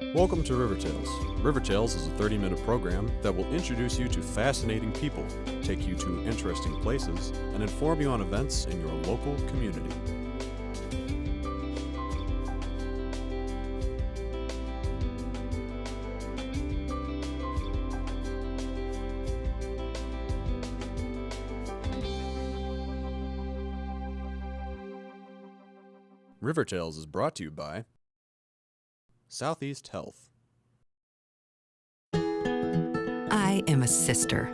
Welcome to River Tales. River Tales is a 30-minute program that will introduce you to fascinating people, take you to interesting places, and inform you on events in your local community. River Tales is brought to you by Southeast Health. I am a sister.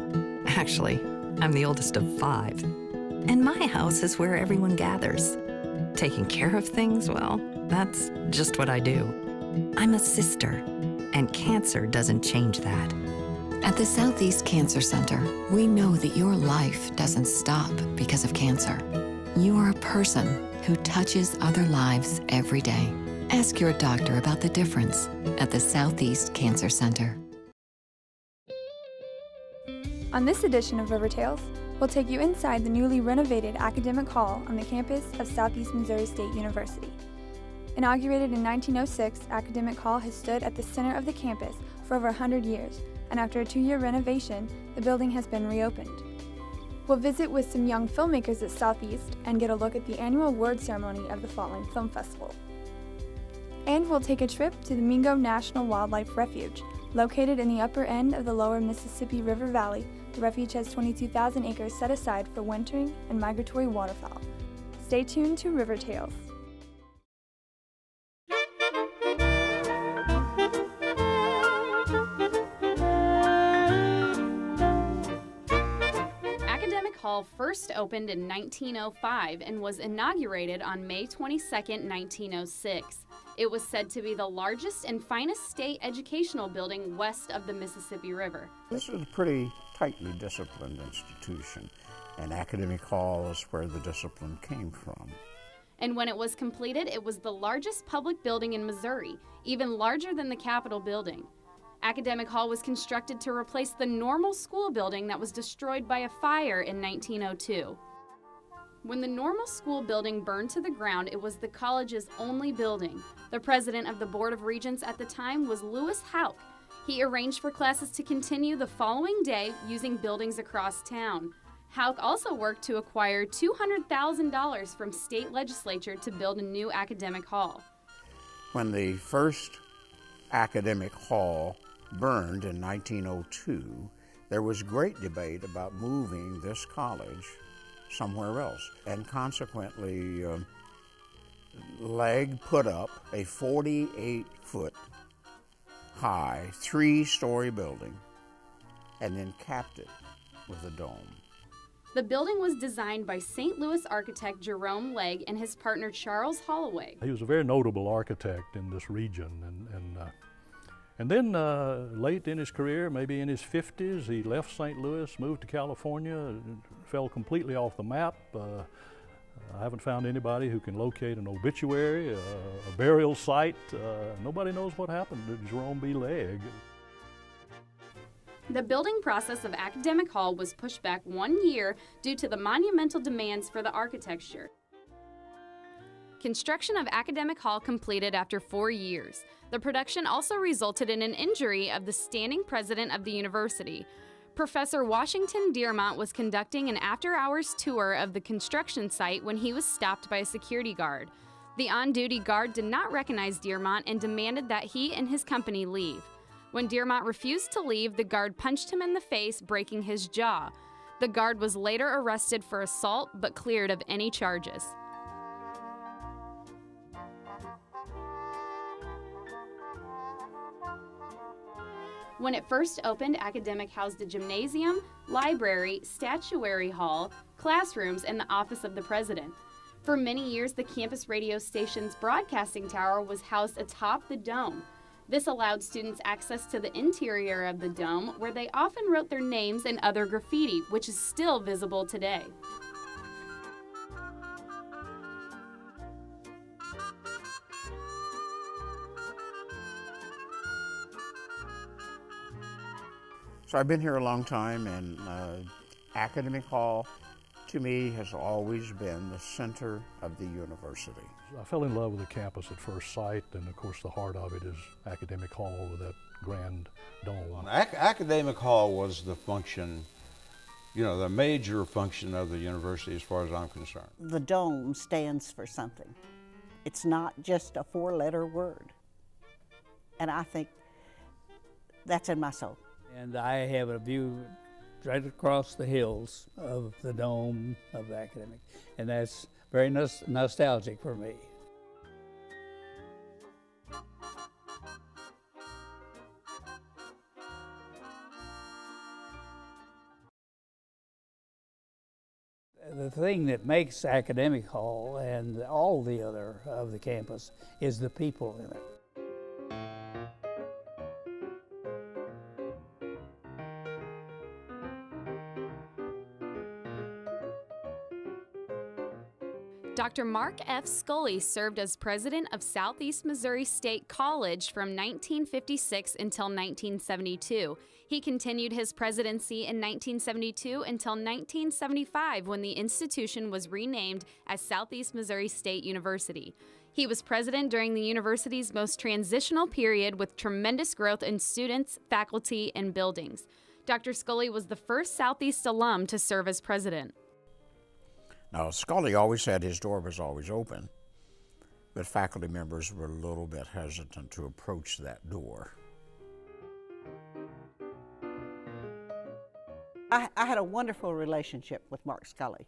Actually, I'm the oldest of 5. And my house is where everyone gathers. Taking care of things, well, that's just what I do. I'm a sister, and cancer doesn't change that. At the Southeast Cancer Center, we know that your life doesn't stop because of cancer. You are a person who touches other lives every day. Ask your doctor about the difference at the Southeast Cancer Center. On this edition of River Tales, we'll take you inside the newly renovated academic hall on the campus of Southeast Missouri State University. Inaugurated in 1906, Academic Hall has stood at the center of the campus for over 100 years, and after a 2-year renovation, the building has been reopened. We'll visit with some young filmmakers at Southeast and get a look at the annual award ceremony of the Falling Film Festival. And we'll take a trip to the Mingo National Wildlife Refuge. Located in the upper end of the lower Mississippi River Valley, the refuge has 22,000 acres set aside for wintering and migratory waterfowl. Stay tuned to River Tales. Hall first opened in 1905 and was inaugurated on May 22, 1906. It was said to be the largest and finest state educational building west of the Mississippi River. This is a pretty tightly disciplined institution, and Academic Hall is where the discipline came from. And when it was completed, it was the largest public building in Missouri, even larger than the Capitol building. Academic Hall was constructed to replace the normal school building that was destroyed by a fire in 1902. When the normal school building burned to the ground, it was the college's only building. The president of the Board of Regents at the time was Lewis Houck. He arranged for classes to continue the following day using buildings across town. Houck also worked to acquire $200,000 from state legislature to build a new academic hall. When the first Academic Hall burned in 1902, there was great debate about moving this college somewhere else. And consequently, Legg put up a 48-foot high, 3-story building and then capped it with a dome. The building was designed by St. Louis architect Jerome Legg and his partner Charles Holloway. He was a very notable architect in this region, and then late in his career, maybe in his 50s, he left St. Louis, moved to California, fell completely off the map. I haven't found anybody who can locate an obituary, a burial site. Nobody knows what happened to Jerome B. Legg. The building process of Academic Hall was pushed back 1 year due to the monumental demands for the architecture. Construction of Academic Hall completed after 4 years. The production also resulted in an injury of the standing president of the university. Professor Washington Dearmont was conducting an after-hours tour of the construction site when he was stopped by a security guard. The on-duty guard did not recognize Dearmont and demanded that he and his company leave. When Dearmont refused to leave, the guard punched him in the face, breaking his jaw. The guard was later arrested for assault but cleared of any charges. When it first opened, Academic housed a gymnasium, library, statuary hall, classrooms, and the office of the president. For many years, the campus radio station's broadcasting tower was housed atop the dome. This allowed students access to the interior of the dome, where they often wrote their names and other graffiti, which is still visible today. So I've been here a long time, and Academic Hall to me, has always been the center of the university. I fell in love with the campus at first sight, and of course the heart of it is Academic Hall with that grand dome. Academic Hall was the function, you know, the major function of the university as far as I'm concerned. The dome stands for something. It's not just a four-letter word. And I think that's in my soul. And I have a view right across the hills of the dome of the academic, and that's very nostalgic for me. The thing that makes Academic Hall and all the other of the campus is the people in it. Dr. Mark F. Scully served as president of Southeast Missouri State College from 1956 until 1972. He continued his presidency in 1972 until 1975 when the institution was renamed as Southeast Missouri State University. He was president during the university's most transitional period with tremendous growth in students, faculty, and buildings. Dr. Scully was the first Southeast alum to serve as president. Now, Scully always said his door was always open, but faculty members were a little bit hesitant to approach that door. I had a wonderful relationship with Mark Scully.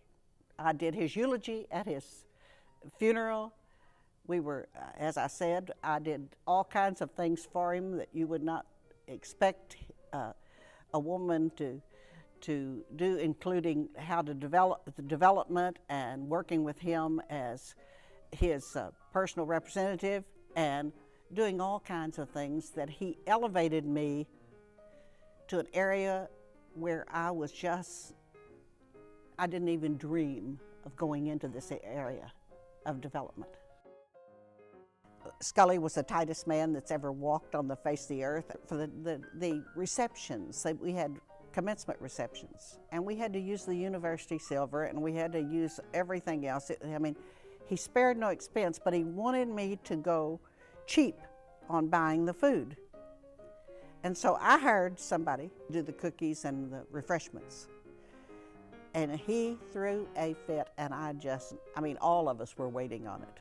I did his eulogy at his funeral. We were, as I said, I did all kinds of things for him that you would not expect a woman to do, including how to develop the development and working with him as his personal representative and doing all kinds of things that he elevated me to an area where I didn't even dream of going into this area of development. Scully was the tightest man that's ever walked on the face of the earth. For the receptions, we had commencement receptions, and we had to use the university silver, and we had to use everything else. I mean, he spared no expense, but he wanted me to go cheap on buying the food. And so I hired somebody to do the cookies and the refreshments. And he threw a fit, and I mean, all of us were waiting on it.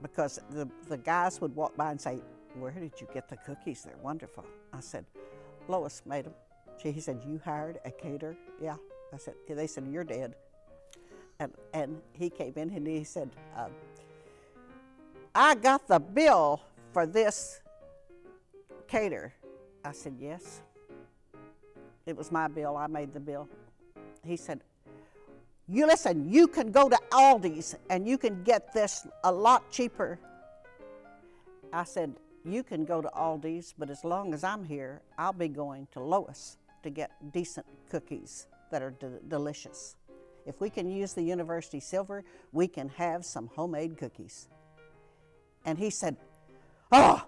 Because the guys would walk by and say, "Where did you get the cookies? They're wonderful." I said, "Lois made them." He said, "You hired a caterer?" "Yeah." I said, "They said, you're dead." And he came in and he said, "I got the bill for this caterer." I said, "Yes." It was my bill, I made the bill. He said, "You listen, you can go to Aldi's and you can get this a lot cheaper." I said, "You can go to Aldi's, but as long as I'm here, I'll be going to Lois to get decent cookies that are delicious. If we can use the university silver, we can have some homemade cookies." And he said, "Oh,"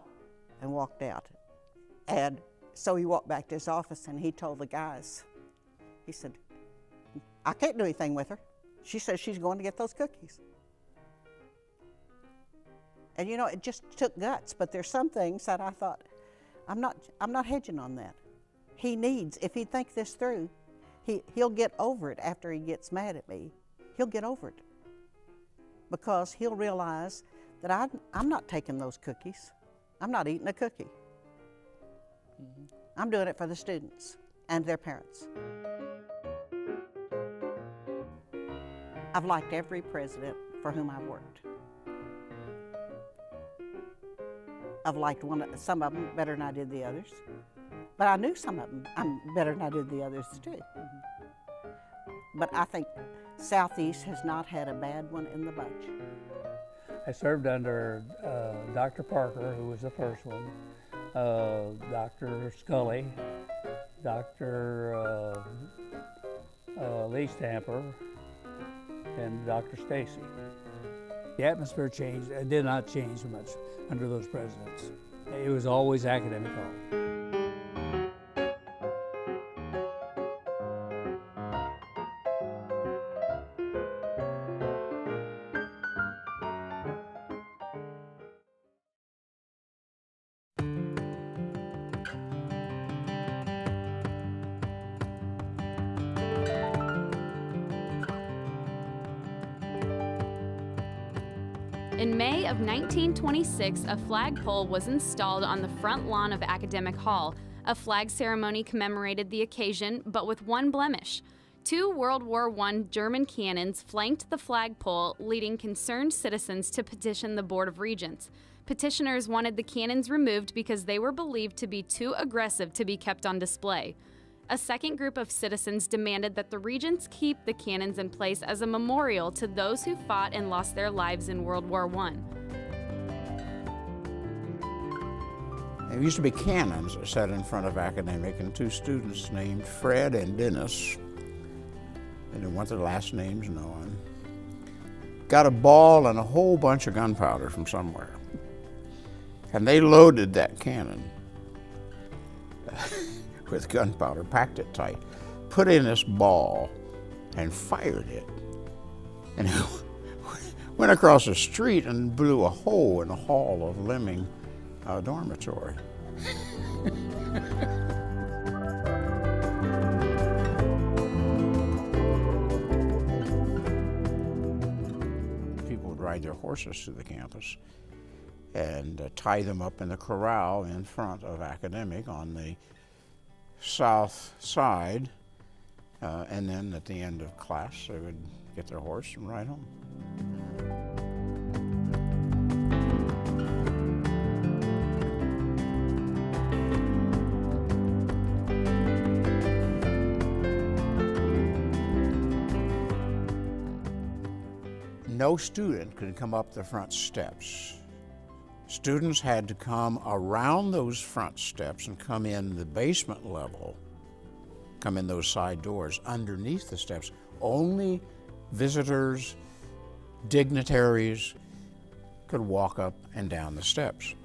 and walked out. And so he walked back to his office and he told the guys, he said, "I can't do anything with her. She says she's going to get those cookies." And you know, it just took guts, but there's some things that I thought, I'm not hedging on that. He needs, if he thinks this through, he'll get over it after he gets mad at me. He'll get over it. Because he'll realize that I'm not taking those cookies. I'm not eating a cookie. I'm doing it for the students and their parents. I've liked every president for whom I've worked. I've liked some of them better than I did the others, but I knew some of them better than I did the others too. But I think Southeast has not had a bad one in the bunch. I served under Dr. Parker, who was the first one, Dr. Scully, Dr. Lee Stamper, and Dr. Stacy. The atmosphere changed. It did not change much under those presidents. It was always Academic Hall. In May of 1926, a flagpole was installed on the front lawn of Academic Hall. A flag ceremony commemorated the occasion, but with one blemish. 2 World War I German cannons flanked the flagpole, leading concerned citizens to petition the Board of Regents. Petitioners wanted the cannons removed because they were believed to be too aggressive to be kept on display. A second group of citizens demanded that the Regents keep the cannons in place as a memorial to those who fought and lost their lives in World War I. There used to be cannons that sat in front of Academic, and 2 students named Fred and Dennis, they didn't want their last names known, got a ball and a whole bunch of gunpowder from somewhere. And they loaded that cannon with gunpowder, packed it tight, put in this ball, and fired it. And it went across the street and blew a hole in the hall of Lemming dormitory. People would ride their horses to the campus and tie them up in the corral in front of Academic on the south side, and then at the end of class they would get their horse and ride home. No student could come up the front steps. Students had to come around those front steps and come in the basement level, come in those side doors underneath the steps. Only visitors, dignitaries could walk up and down the steps.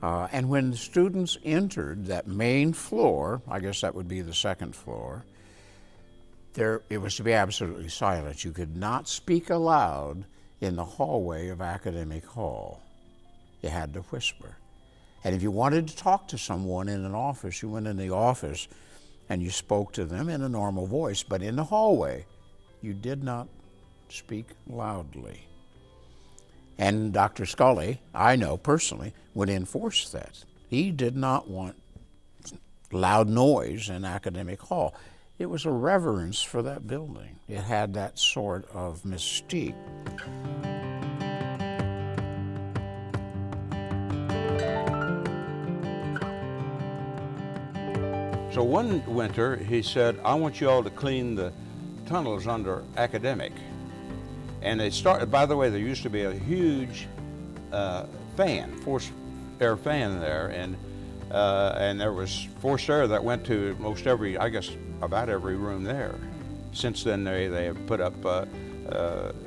And when the students entered that main floor, I guess that would be the second floor, it was to be absolutely silent. You could not speak aloud in the hallway of Academic Hall. You had to whisper. And if you wanted to talk to someone in an office, you went in the office and you spoke to them in a normal voice. But in the hallway, you did not speak loudly. And Dr. Scully, I know personally, would enforce that. He did not want loud noise in Academic Hall. It was a reverence for that building. It had that sort of mystique. So one winter, he said, I want you all to clean the tunnels under Academic. And they started, by the way, there used to be a huge fan, forced air fan there, and there was forced air that went to most every, I guess, about every room there. Since then, they have put up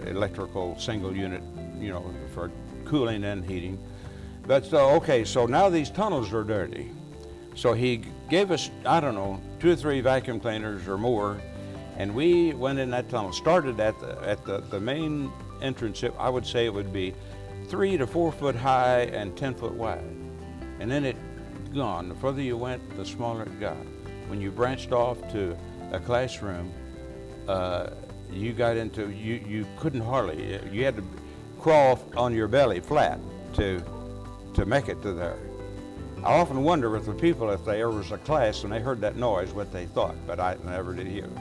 electrical single unit, for cooling and heating. But okay, so now these tunnels are dirty. So he gave us, I don't know, 2 or 3 vacuum cleaners or more, and we went in that tunnel. Started at the main entrance. I would say it would be 3 to 4 foot high and 10 foot wide. And then it gone. The further you went, the smaller it got. When you branched off to a classroom, you got into, you couldn't hardly, you had to crawl on your belly flat to make it to there. I often wonder with the people if there was a class and they heard that noise, what they thought, but I never did hear it.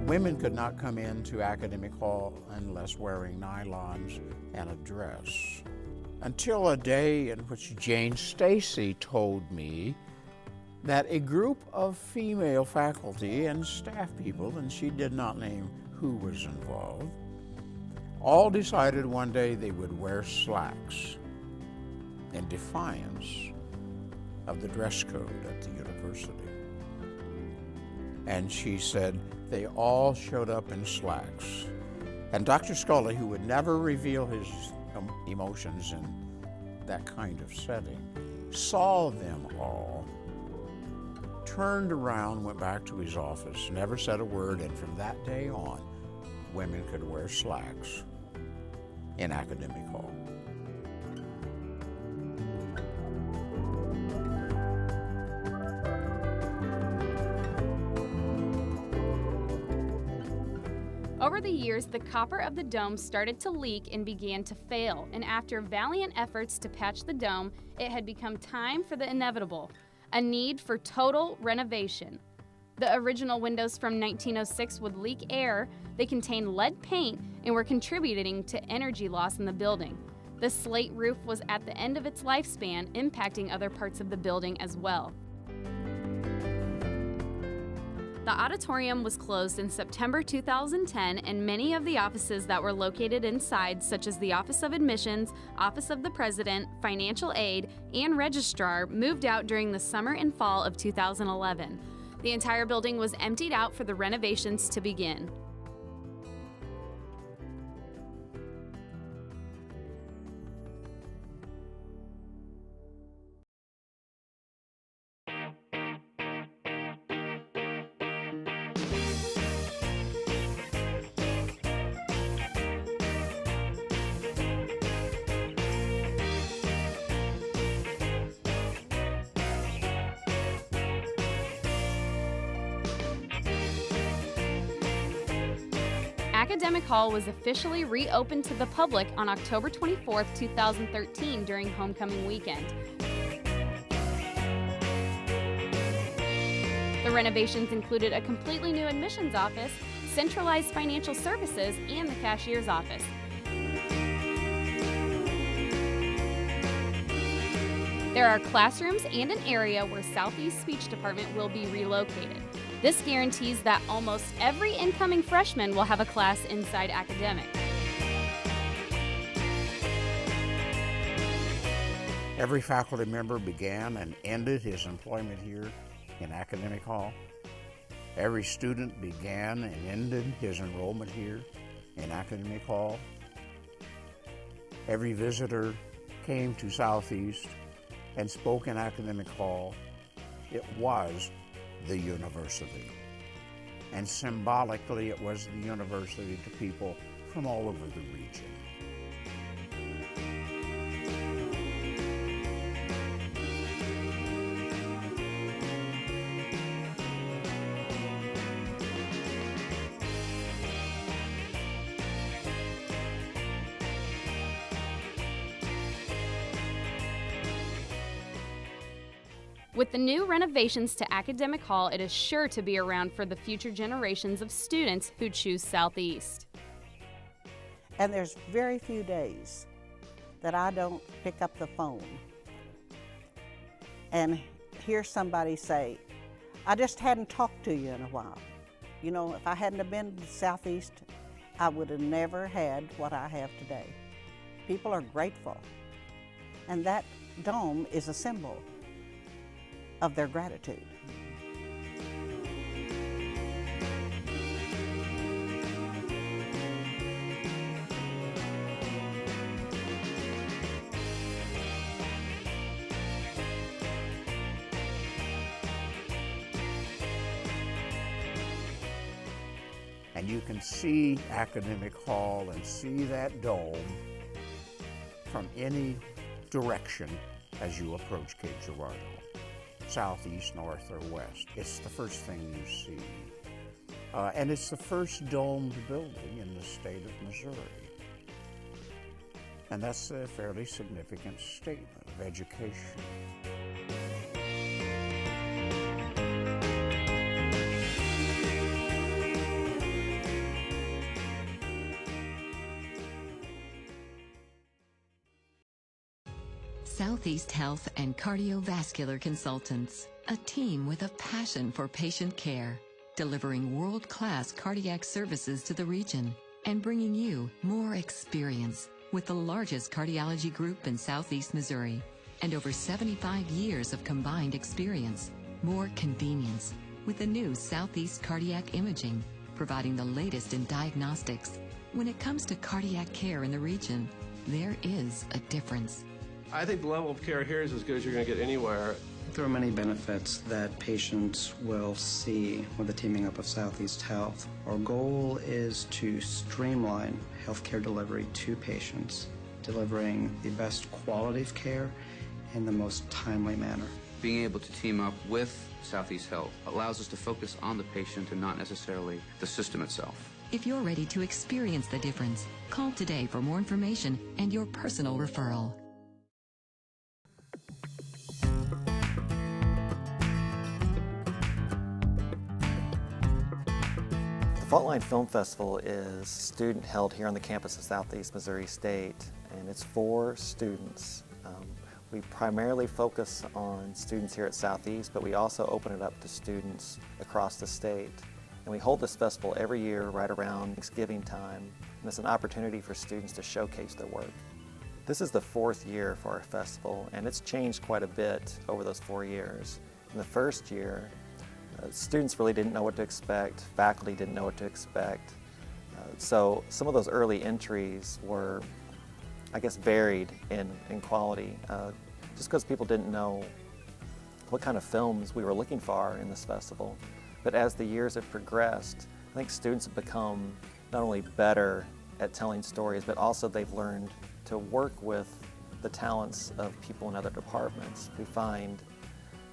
Women could not come into Academic Hall unless wearing nylons and a dress. Until a day in which Jane Stacy told me that a group of female faculty and staff people, and she did not name who was involved, all decided one day they would wear slacks in defiance of the dress code at the university. And she said they all showed up in slacks. And Dr. Scully, who would never reveal his emotions in that kind of setting, saw them all, turned around, went back to his office, never said a word, and from that day on, women could wear slacks in Academic Hall. Over the years, the copper of the dome started to leak and began to fail, and after valiant efforts to patch the dome, it had become time for the inevitable, a need for total renovation. The original windows from 1906 would leak air, they contained lead paint, and were contributing to energy loss in the building. The slate roof was at the end of its lifespan, impacting other parts of the building as well. The auditorium was closed in September 2010, and many of the offices that were located inside, such as the Office of Admissions, Office of the President, Financial Aid, and Registrar, moved out during the summer and fall of 2011. The entire building was emptied out for the renovations to begin. Academic Hall was officially reopened to the public on October 24, 2013 during homecoming weekend. The renovations included a completely new admissions office, centralized financial services, and the cashier's office. There are classrooms and an area where Southeast Speech Department will be relocated. This guarantees that almost every incoming freshman will have a class inside academic. Every faculty member began and ended his employment here in Academic Hall. Every student began and ended his enrollment here in Academic Hall. Every visitor came to Southeast and spoke in Academic Hall. It was the university. And symbolically, it was the university to people from all over the region. With the new renovations to Academic Hall, it is sure to be around for the future generations of students who choose Southeast. And there's very few days that I don't pick up the phone and hear somebody say, I just hadn't talked to you in a while. You know, if I hadn't have been to Southeast, I would have never had what I have today. People are grateful. And that dome is a symbol of their gratitude. And you can see Academic Hall and see that dome from any direction as you approach Cape Girardeau. Southeast, north, or west. It's the first thing you see. And it's the first domed building in the state of Missouri. And that's a fairly significant statement of education. Southeast Health and Cardiovascular Consultants, a team with a passion for patient care, delivering world-class cardiac services to the region and bringing you more experience with the largest cardiology group in Southeast Missouri and over 75 years of combined experience, more convenience with the new Southeast Cardiac Imaging, providing the latest in diagnostics. When it comes to cardiac care in the region, there is a difference. I think the level of care here is as good as you're going to get anywhere. There are many benefits that patients will see with the teaming up of Southeast Health. Our goal is to streamline healthcare delivery to patients, delivering the best quality of care in the most timely manner. Being able to team up with Southeast Health allows us to focus on the patient and not necessarily the system itself. If you're ready to experience the difference, call today for more information and your personal referral. The Fault Line Film Festival is student held here on the campus of Southeast Missouri State, and it's for students. We primarily focus on students here at Southeast, but we also open it up to students across the state. And we hold this festival every year right around Thanksgiving time, and it's an opportunity for students to showcase their work. This is the 4th year for our festival, and it's changed quite a bit over those 4 years. In the first year, students really didn't know what to expect, faculty didn't know what to expect. So some of those early entries were, I guess, varied in quality, just because people didn't know what kind of films we were looking for in this festival. But as the years have progressed, I think students have become not only better at telling stories, but also they've learned to work with the talents of people in other departments. We find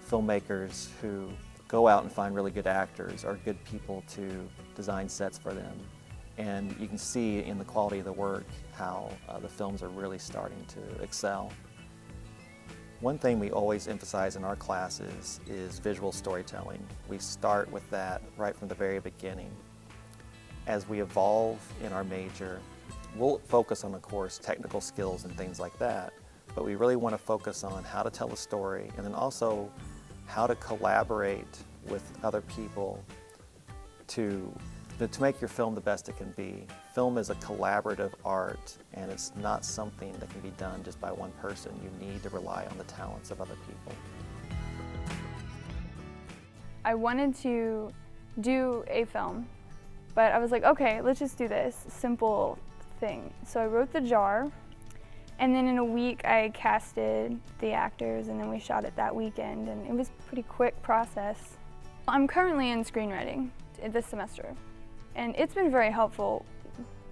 filmmakers who go out and find really good actors or good people to design sets for them. And you can see in the quality of the work how the films are really starting to excel. One thing we always emphasize in our classes is visual storytelling. We start with that right from the very beginning. As we evolve in our major, we'll focus on, of course, technical skills and things like that, but we really want to focus on how to tell a story and then also how to collaborate with other people to make your film the best it can be. Film is a collaborative art, and it's not something that can be done just by one person. You need to rely on the talents of other people. I wanted to do a film, but I was like, okay, let's just do this simple thing. So I wrote the jar, and then in a week I casted the actors, and then we shot it that weekend, and it was a pretty quick process. I'm currently in screenwriting this semester, and it's been very helpful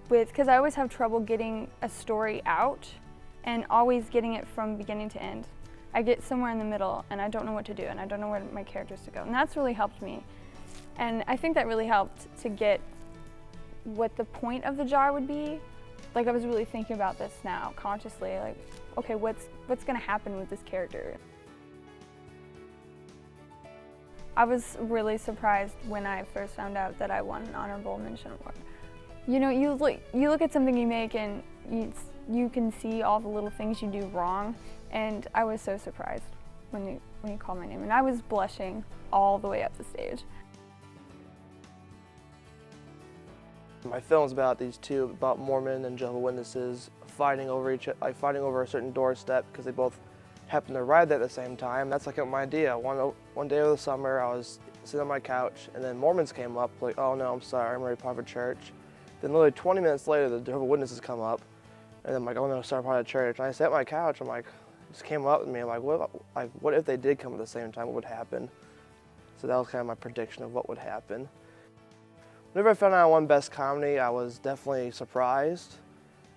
because I always have trouble getting a story out and always getting it from beginning to end. I get somewhere in the middle and I don't know what to do and I don't know where my characters to go, and that's really helped me. And I think that really helped to get what the point of the jar would be. Like, I was really thinking about this now consciously, like, okay, what's gonna happen with this character? I was really surprised when I first found out that I won an honorable mention award. You know, you look at something you make and you can see all the little things you do wrong, and I was so surprised when you called my name, and I was blushing all the way up the stage. My film's about these two, about Mormon and Jehovah's Witnesses fighting over a certain doorstep because they both happen to arrive there at the same time. That's like my idea. One day over the summer, I was sitting on my couch, and then Mormons came up, like, oh no, I'm sorry, I'm ready to part of church. Then literally 20 minutes later, the Jehovah's Witnesses come up, and I'm like, oh no, sorry, part of church. And I sat on my couch, I'm like, just came up with me, I'm like, what if they did come at the same time, what would happen? So that was kind of my prediction of what would happen. Whenever I found out I won Best Comedy, I was definitely surprised.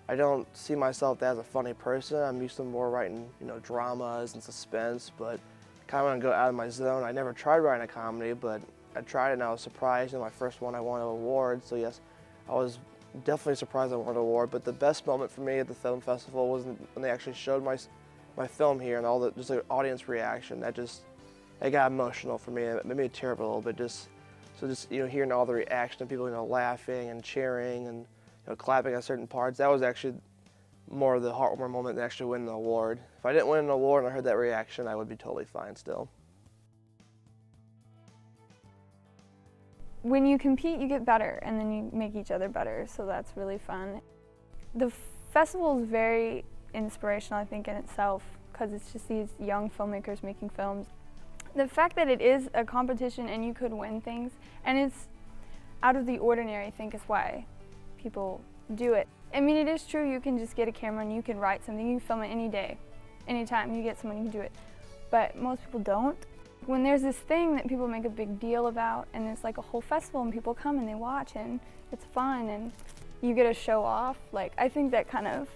I don't see myself as a funny person. I'm used to more writing, dramas and suspense, but kind of want to go out of my zone. I never tried writing a comedy, but I tried it and I was surprised. My first one, I won an award, so yes, I was definitely surprised I won an award. But the best moment for me at the film festival was when they actually showed my film here and all just the audience reaction. It got emotional for me. It made me tear up a little bit. Just hearing all the reaction of people, laughing and cheering and clapping at certain parts. That was actually more of the heartwarming moment than actually winning an award. If I didn't win an award and I heard that reaction, I would be totally fine still. When you compete, you get better, and then you make each other better, so that's really fun. The festival is very inspirational, I think, in itself, because it's just these young filmmakers making films. The fact that it is a competition and you could win things, and it's out of the ordinary, I think is why people do it. I mean, it is true, you can just get a camera and you can write something, you can film it any day, anytime you get someone, you can do it. But most people don't. When there's this thing that people make a big deal about, and it's like a whole festival and people come and they watch and it's fun and you get to show off, like, I think that kind of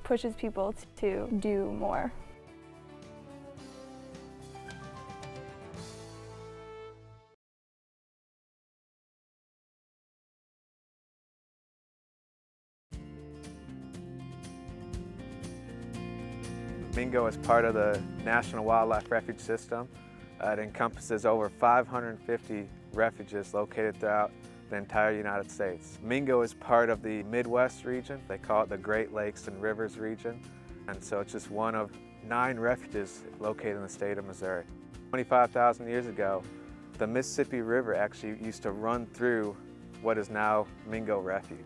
pushes people to do more. Mingo is part of the National Wildlife Refuge System. It encompasses over 550 refuges located throughout the entire United States. Mingo is part of the Midwest region. They call it the Great Lakes and Rivers region. And so it's just one of 9 refuges located in the state of Missouri. 25,000 years ago, the Mississippi River actually used to run through what is now Mingo Refuge.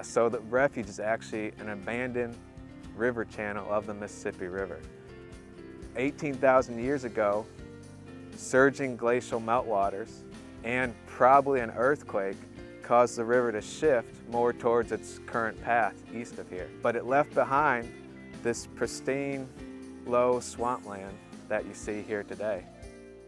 So the refuge is actually an abandoned river channel of the Mississippi River. 18,000 years ago, surging glacial meltwaters and probably an earthquake caused the river to shift more towards its current path east of here. But it left behind this pristine, low swampland that you see here today.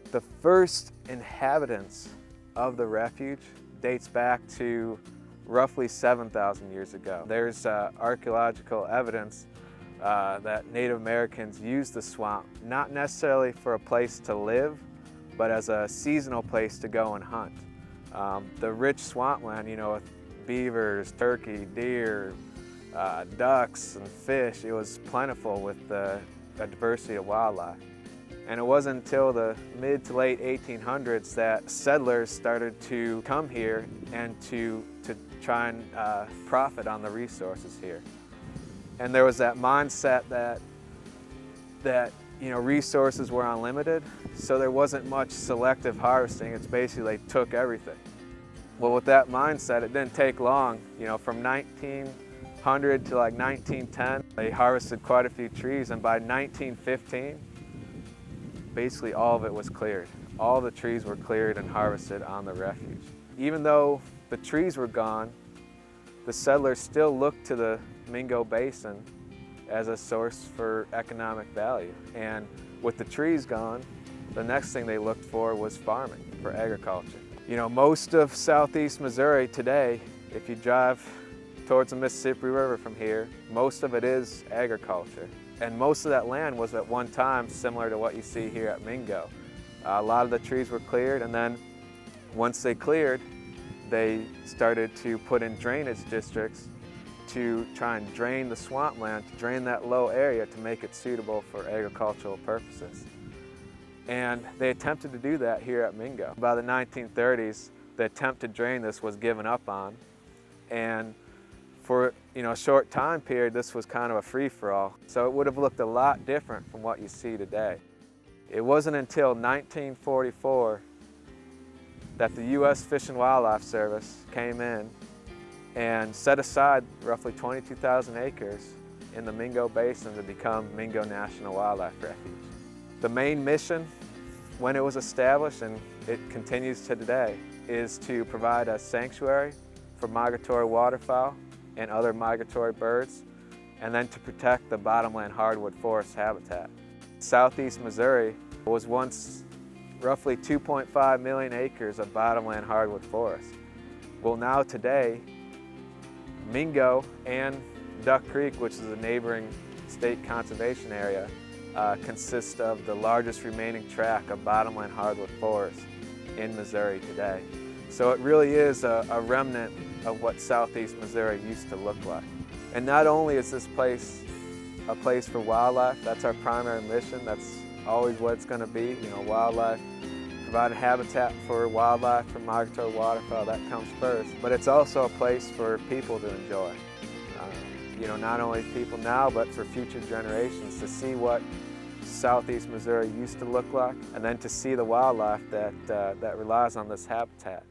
The first inhabitants of the refuge dates back to roughly 7,000 years ago. There's archaeological evidence that Native Americans used the swamp not necessarily for a place to live, but as a seasonal place to go and hunt. The rich swampland, you know, with beavers, turkey, deer, ducks, and fish, it was plentiful with a diversity of wildlife. And it wasn't until the mid to late 1800s that settlers started to come here and to try and profit on the resources here. And there was that mindset that you know, resources were unlimited, so there wasn't much selective harvesting. It's basically they took everything. Well, with that mindset, it didn't take long. You know, from 1900 to like 1910, they harvested quite a few trees, and by 1915, basically all of it was cleared. All the trees were cleared and harvested on the refuge. Even though the trees were gone, the settlers still looked to the Mingo Basin as a source for economic value. And with the trees gone, the next thing they looked for was farming, for agriculture. You know, most of southeast Missouri today, if you drive towards the Mississippi River from here, most of it is agriculture. And most of that land was at one time similar to what you see here at Mingo. A lot of the trees were cleared, and then once they cleared, they started to put in drainage districts to try and drain the swampland, to drain that low area to make it suitable for agricultural purposes. And they attempted to do that here at Mingo. By the 1930s, the attempt to drain this was given up on. And for a short time period, this was kind of a free-for-all. So it would have looked a lot different from what you see today. It wasn't until 1944 that the U.S. Fish and Wildlife Service came in and set aside roughly 22,000 acres in the Mingo Basin to become Mingo National Wildlife Refuge. The main mission, when it was established, and it continues to today, is to provide a sanctuary for migratory waterfowl and other migratory birds, and then to protect the bottomland hardwood forest habitat. Southeast Missouri was once roughly 2.5 million acres of bottomland hardwood forest. Well, now today, Mingo and Duck Creek, which is a neighboring state conservation area, consists of the largest remaining tract of bottomland hardwood forest in Missouri today. So it really is a remnant of what southeast Missouri used to look like. And not only is this place a place for wildlife, that's our primary mission, that's always what it's going to be, wildlife, providing habitat for wildlife, for migratory waterfowl, that comes first. But it's also a place for people to enjoy. Not only people now, but for future generations to see what southeast Missouri used to look like, and then to see the wildlife that relies on this habitat.